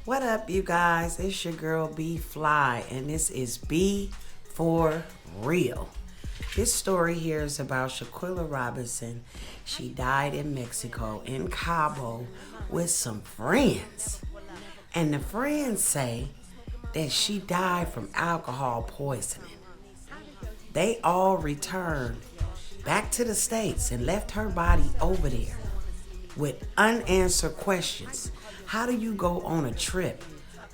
What up, you guys? It's your girl BFLY, and this is B for Real. This story here is about Shaquella Robinson. She died in Mexico, in Cabo, with some friends. And the friends say that she died from alcohol poisoning. They all returned back to the States and left her body over there with unanswered questions. How do you go on a trip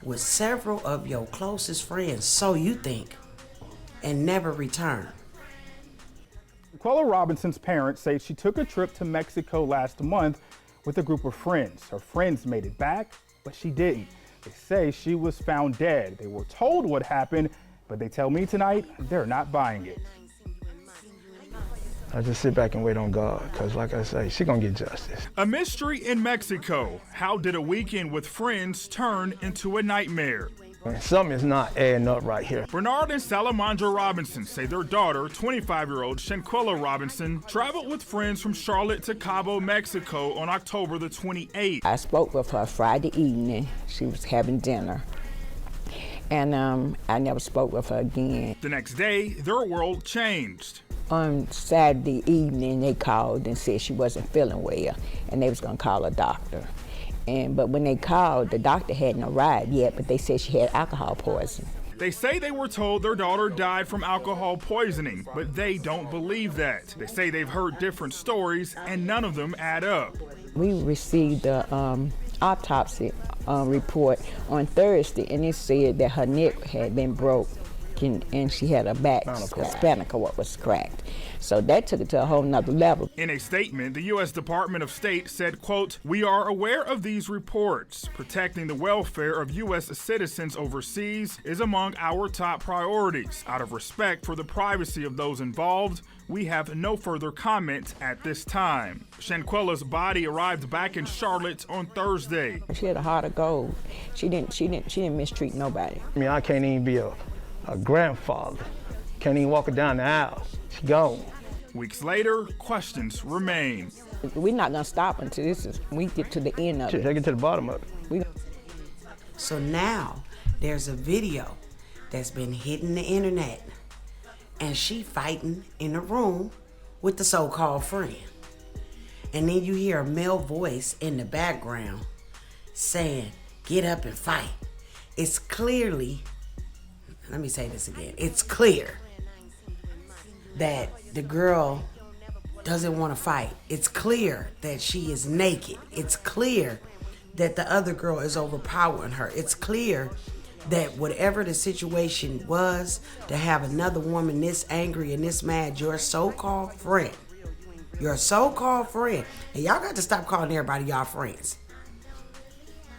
with several of your closest friends, so you think, and never return? Shaquella Robinson's parents say she took a trip to Mexico last month with a group of friends. Her friends made it back, but she didn't. They say she was found dead. They were told what happened, but they tell me tonight they're not buying it. I just sit back and wait on God, because like I say, she gonna get justice. A mystery in Mexico. How did a weekend with friends turn into a nightmare? Something is not adding up right here. Bernard and Salamandra Robinson say their daughter, 25-year-old Shaquella Robinson, traveled with friends from Charlotte to Cabo, Mexico on October the 28th. I spoke with her Friday evening. She was having dinner. And I never spoke with her again. The next day, their world changed. On Saturday evening, they called and said she wasn't feeling well, and they was gonna call a doctor. But when they called, the doctor hadn't arrived yet, but they said she had alcohol poisoning. They say they were told their daughter died from alcohol poisoning, but they don't believe that. They say they've heard different stories, and none of them add up. We received the autopsy report on Thursday, and it said that her neck had been broke, and she had a spinal cord was cracked. So that took it to a whole nother level. In a statement, the U.S. Department of State said, quote, "We are aware of these reports. Protecting the welfare of U.S. citizens overseas is among our top priorities. Out of respect for the privacy of those involved, we have no further comment at this time." Shaquella's body arrived back in Charlotte on Thursday. She had a heart of gold. She didn't mistreat nobody. I mean, I can't even be a grandfather. Can't even walk her down the aisle. She gone. Weeks later, questions remain. We're not gonna stop until we get to the end of it. Take it to the bottom of it. So now there's a video that's been hitting the internet, and she fighting in a room with the so-called friend. And then you hear a male voice in the background saying, "Get up and fight." It's clearly, let me say this again, it's clear that the girl doesn't want to fight. It's clear that she is naked. It's clear that the other girl is overpowering her. It's clear that whatever the situation was, to have another woman this angry and this mad, your so-called friend, and y'all got to stop calling everybody y'all friends.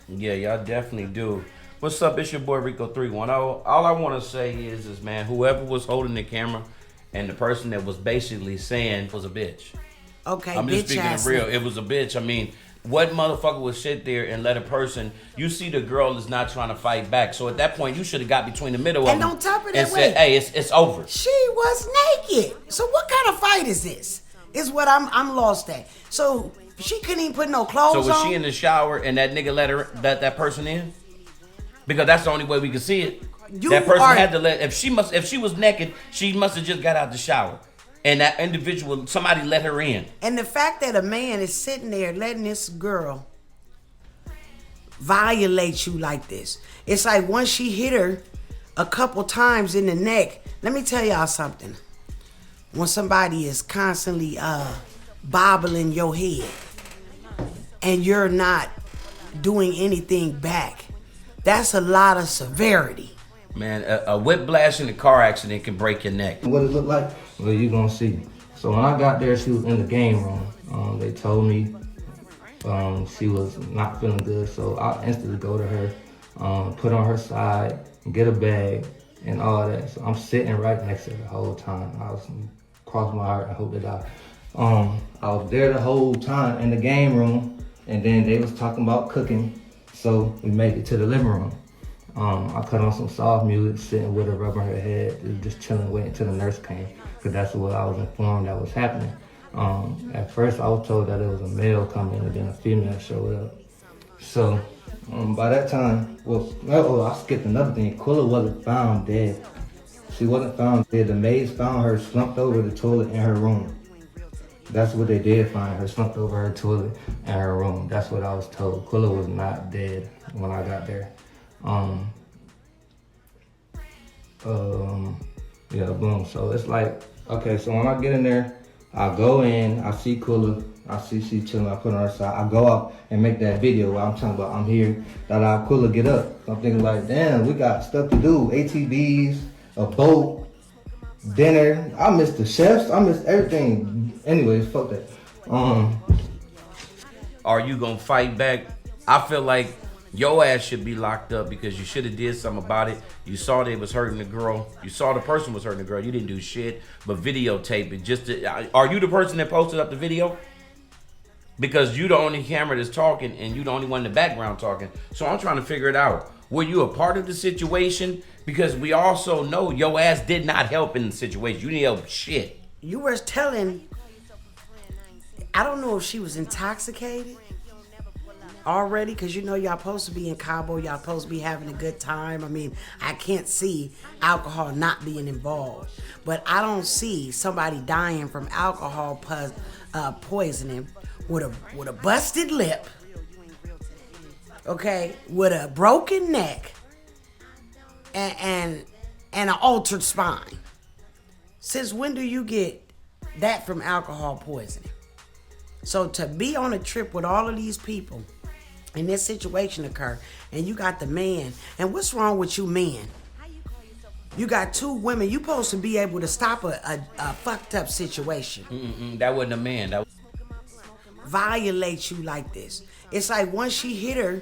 Yeah, y'all definitely do. What's up? It's your boy Rico 310. All I want to say is man, whoever was holding the camera and the person that was basically saying was a bitch. Okay, I'm just bitch speaking real. It was a bitch. I mean, what motherfucker would sit there and let a person, you see the girl is not trying to fight back. So at that point, you should have got between the middle of them. And on top of that, and said, hey, it's over. She was naked. So what kind of fight is this? Is what I'm lost at. So she couldn't even put no clothes on? So was she in the shower and that nigga let that person in? Because that's the only way we can see it. That person had to let, if she was naked, she must have just got out the shower. And that individual, somebody let her in. And the fact that a man is sitting there letting this girl violate you like this. It's like once she hit her a couple times in the neck, let me tell y'all something. When somebody is constantly bobbling your head and you're not doing anything back, that's a lot of severity. Man, a whiplash in a car accident can break your neck. What it looked like? Well, you gonna see. So when I got there, she was in the game room. They told me she was not feeling good, so I instantly go to her, put on her side, get a bag, and all that. So I'm sitting right next to her the whole time. I was crossing my heart and hope that I was there the whole time in the game room, and then they was talking about cooking, so we made it to the living room. I put on some soft music, sitting with her, rubbing her head, just chilling, waiting until the nurse came, because that's what I was informed that was happening. At first, I was told that it was a male coming and then a female showed up. So By that time, I skipped another thing. Quilla wasn't found dead. She wasn't found dead. The maids found her slumped over the toilet in her room. That's what they did find her, slumped over her toilet in her room. That's what I was told. Quilla was not dead when I got there. Yeah, boom. So it's like, okay, so when I get in there, I go in, I see Quilla, I see she chilling, I put her on her side. I go out and make that video where I'm talking about I'm here, Quilla get up. I'm thinking like, damn, we got stuff to do. ATVs, a boat, dinner. I missed the chefs, I missed everything. Anyways, fuck that. Are you gonna fight back? I feel like your ass should be locked up because you should have did something about it. You saw they was hurting the girl. You saw the person was hurting the girl. You didn't do shit but videotape it. Are you the person that posted up the video? Because you the only camera that's talking and you the only one in the background talking. So I'm trying to figure it out. Were you a part of the situation? Because we also know your ass did not help in the situation. You didn't help shit. You were telling, I don't know if she was intoxicated already, because you know y'all supposed to be in Cabo, y'all supposed to be having a good time. I mean, I can't see alcohol not being involved, but I don't see somebody dying from alcohol poisoning with a busted lip, okay, with a broken neck and an altered spine. Since when do you get that from alcohol poisoning? So to be on a trip with all of these people and this situation occur, and you got the man, and what's wrong with you men? You got two women, you supposed to be able to stop a fucked up situation. That wasn't a man. That violate you like this. It's like once she hit her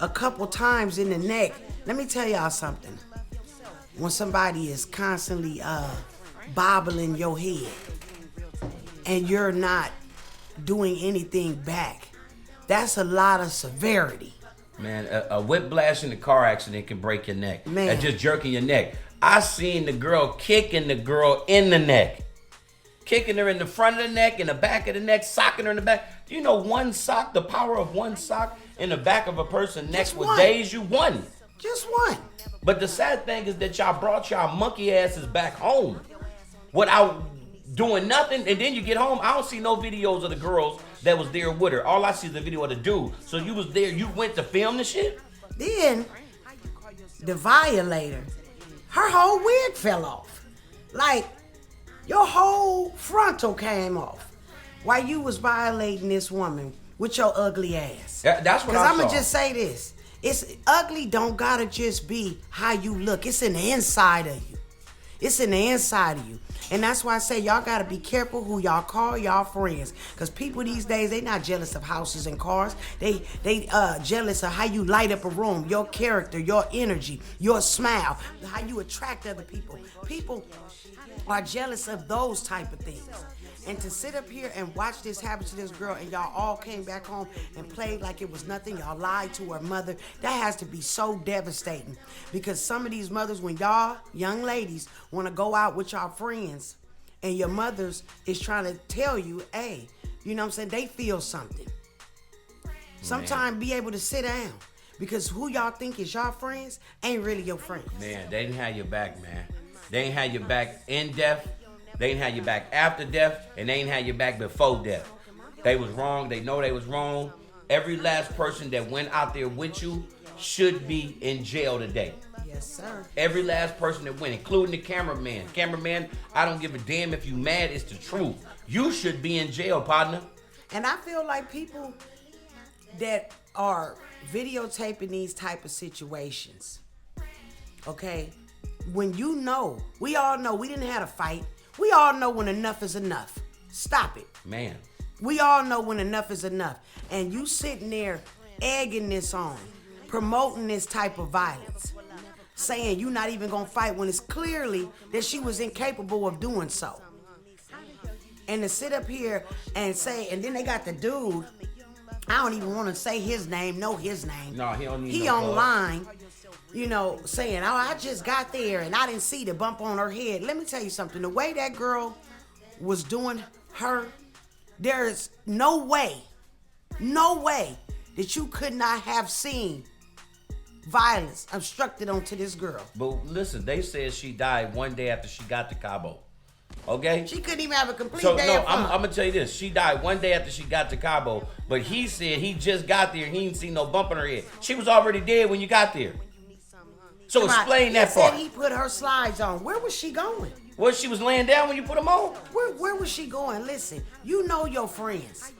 a couple times in the neck, let me tell y'all something. When somebody is constantly bobbling your head and you're not doing anything back, that's a lot of severity. Man, a whiplash in a car accident can break your neck. Man. That's just jerking your neck. I seen the girl kicking the girl in the neck. Kicking her in the front of the neck, in the back of the neck, socking her in the back. Do you know one sock, the power of one sock in the back of a person's neck would daze you? One. Just one. But the sad thing is that y'all brought y'all monkey asses back home without doing nothing, and then you get home, I don't see no videos of the girls that was there with her. All I see is the video of the dude. So you was there, you went to film the shit? Then, the violator, her whole wig fell off. Like, your whole frontal came off while you was violating this woman with your ugly ass. Yeah, that's what I saw. Because I'm going to just say this. It's ugly don't got to just be how you look. It's in the inside of you. It's in the inside of you. And that's why I say y'all got to be careful who y'all call y'all friends. Because people these days, they not jealous of houses and cars. They jealous of how you light up a room, your character, your energy, your smile, how you attract other people. People are jealous of those type of things. And to sit up here and watch this happen to this girl and y'all all came back home and played like it was nothing, y'all lied to her mother, that has to be so devastating. Because some of these mothers, when y'all, young ladies, want to go out with y'all friends and your mothers is trying to tell you, hey, you know what I'm saying, they feel something. Sometimes be able to sit down. Because who y'all think is y'all friends ain't really your friends. Man, they didn't have your back, man. They ain't had your back in death. They ain't had your back after death, and they ain't had your back before death. They was wrong. They know they was wrong. Every last person that went out there with you should be in jail today. Yes, sir. Every last person that went, including the cameraman. Cameraman, I don't give a damn if you mad. It's the truth. You should be in jail, partner. And I feel like people that are videotaping these type of situations, okay, when you know, we all know we didn't have a fight. We all know when enough is enough. Stop it. Man. We all know when enough is enough. And you sitting there egging this on, promoting this type of violence, saying you're not even gonna fight when it's clearly that she was incapable of doing so. And to sit up here and say, and then they got the dude, I don't even want to say his name, know his name. No, he don't need He no online, you know, saying, oh, I just got there and I didn't see the bump on her head. Let me tell you something. The way that girl was doing her, there is no way that you could not have seen violence obstructed onto this girl. But listen, they said she died one day after she got to Cabo. Okay? She couldn't even have a complete So day no, of fun. I'm gonna tell you this. She died one day after she got to Cabo, but he said he just got there and he didn't see no bump on her head. She was already dead when you got there. So explain that part. He said he put her slides on. Where was she going? Well, she was laying down when you put them on. Where was she going? Listen, you know your friends,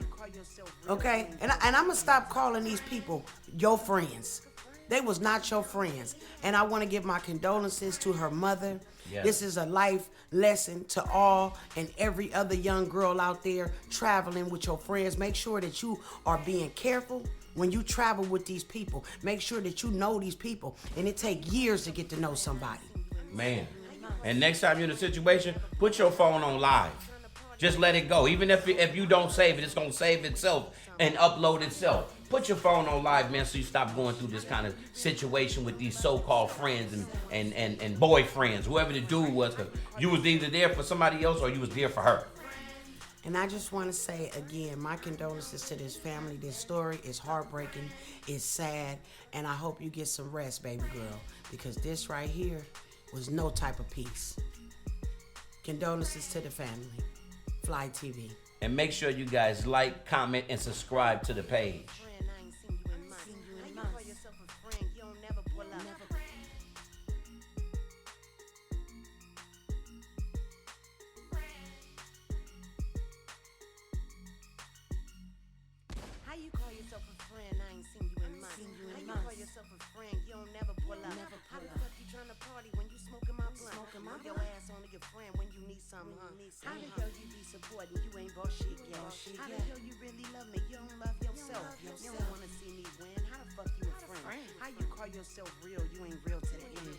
okay? And I'm gonna stop calling these people your friends. They was not your friends. And I want to give my condolences to her mother. Yes. This is a life lesson to all and every other young girl out there traveling with your friends. Make sure that you are being careful when you travel with these people. Make sure that you know these people. And it takes years to get to know somebody. Man. And next time you're in a situation, put your phone on live. Just let it go. Even if you don't save it, it's going to save itself and upload itself. Put your phone on live, man, so you stop going through this kind of situation with these so-called friends and boyfriends, whoever the dude was. Cause you was either there for somebody else or you was there for her. And I just want to say again, my condolences to this family. This story is heartbreaking, it's sad, and I hope you get some rest, baby girl, because this right here was no type of peace. Condolences to the family. Fly TV. And make sure you guys like, comment, and subscribe to the page. How you call yourself a friend? I ain't seen you in months. How you call yourself a friend? You don't never pull up. How the fuck you tryna party when you smoking my blunt? Throw your ass onto your friend when you need something, huh? How the hell you be supporting? You ain't bullshit yet. How the hell you really love me? You don't love yourself. You don't wanna see me win. How the fuck you a friend? How you call yourself real? You ain't real to the end.